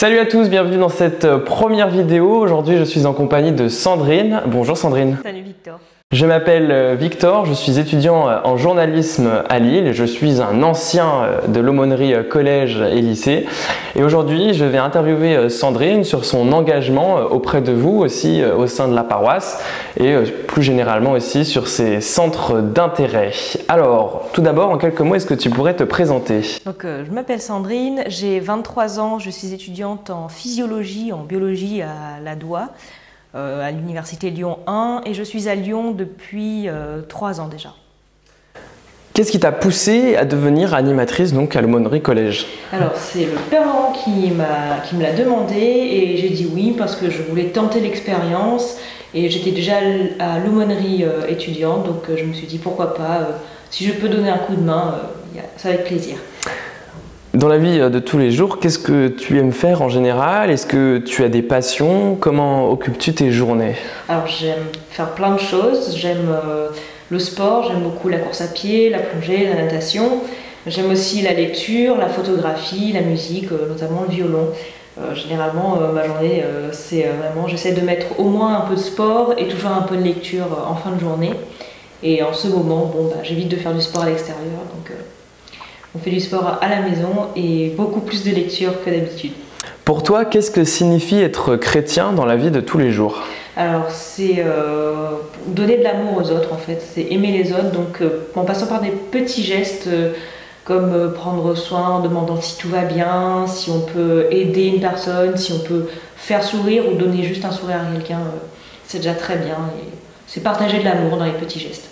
Salut à tous, bienvenue dans cette première vidéo. Aujourd'hui, je suis en compagnie de Sandrine. Bonjour Sandrine. Salut Victor. Je m'appelle Victor, je suis étudiant en journalisme à Lille. Je suis un ancien de l'aumônerie collège et lycée. Et aujourd'hui, je vais interviewer Sandrine sur son engagement auprès de vous aussi au sein de la paroisse et plus généralement aussi sur ses centres d'intérêt. Alors, tout d'abord, en quelques mots, est-ce que tu pourrais te présenter? Donc, je m'appelle Sandrine, j'ai 23 ans, je suis étudiante en physiologie, en biologie à la DOA. À l'université Lyon 1 et je suis à Lyon depuis 3 ans déjà. Qu'est-ce qui t'a poussé à devenir animatrice donc à l'aumônerie collège? Alors c'est le père Laurent qui me l'a demandé et j'ai dit oui parce que je voulais tenter l'expérience et j'étais déjà à l'aumônerie étudiante, donc je me suis dit pourquoi pas, si je peux donner un coup de main, ça va être plaisir. Dans la vie de tous les jours, qu'est-ce que tu aimes faire en général? Est-ce que tu as des passions? Comment occupes-tu tes journées? Alors j'aime faire plein de choses, j'aime le sport, j'aime beaucoup la course à pied, la plongée, la natation. J'aime aussi la lecture, la photographie, la musique, notamment le violon. Généralement, ma journée, c'est vraiment, j'essaie de mettre au moins un peu de sport et toujours un peu de lecture en fin de journée. Et en ce moment, j'évite de faire du sport à l'extérieur. Donc, on fait du sport à la maison et beaucoup plus de lecture que d'habitude. Pour toi, qu'est-ce que signifie être chrétien dans la vie de tous les jours? Alors, c'est donner de l'amour aux autres en fait, c'est aimer les autres, donc en passant par des petits gestes comme prendre soin, en demandant si tout va bien, si on peut aider une personne, si on peut faire sourire ou donner juste un sourire à quelqu'un, c'est déjà très bien. C'est partager de l'amour dans les petits gestes.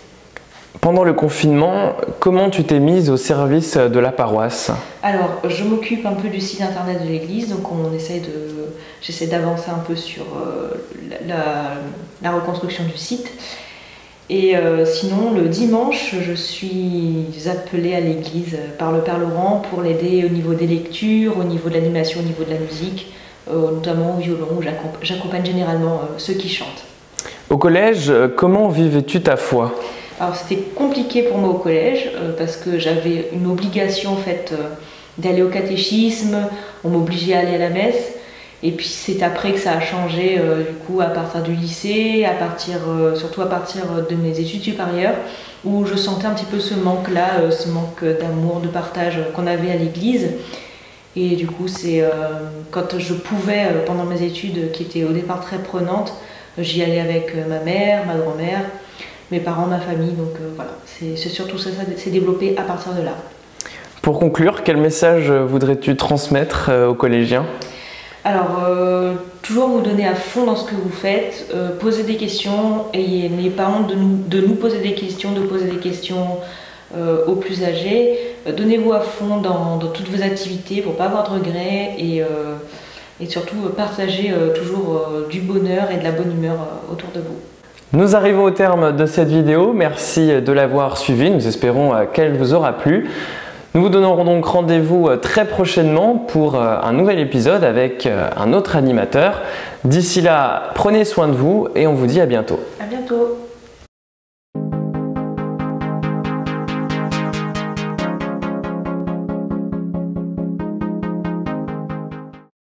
Pendant le confinement, comment tu t'es mise au service de la paroisse? Alors, je m'occupe un peu du site internet de l'église, donc j'essaie d'avancer un peu sur la reconstruction du site. Et sinon, le dimanche, je suis appelée à l'église par le Père Laurent pour l'aider au niveau des lectures, au niveau de l'animation, au niveau de la musique, notamment au violon, où j'accompagne généralement ceux qui chantent. Au collège, comment vivais-tu ta foi? Alors c'était compliqué pour moi au collège parce que j'avais une obligation en fait d'aller au catéchisme, on m'obligeait à aller à la messe et puis c'est après que ça a changé du coup à partir du lycée, surtout à partir de mes études supérieures où je sentais un petit peu ce manque-là, ce manque d'amour, de partage qu'on avait à l'église. Et du coup c'est quand je pouvais pendant mes études qui étaient au départ très prenantes, j'y allais avec ma mère, ma grand-mère, mes parents, ma famille, donc voilà, c'est surtout ça s'est développé à partir de là. Pour conclure, quel message voudrais-tu transmettre aux collégiens? Alors, toujours vous donner à fond dans ce que vous faites, poser des questions, et n'ayez pas honte de nous poser des questions, de poser des questions aux plus âgés. Donnez-vous à fond dans toutes vos activités pour ne pas avoir de regrets et surtout partager toujours du bonheur et de la bonne humeur autour de vous. Nous arrivons au terme de cette vidéo, merci de l'avoir suivie, nous espérons qu'elle vous aura plu. Nous vous donnerons donc rendez-vous très prochainement pour un nouvel épisode avec un autre animateur. D'ici là, prenez soin de vous et on vous dit à bientôt. À bientôt.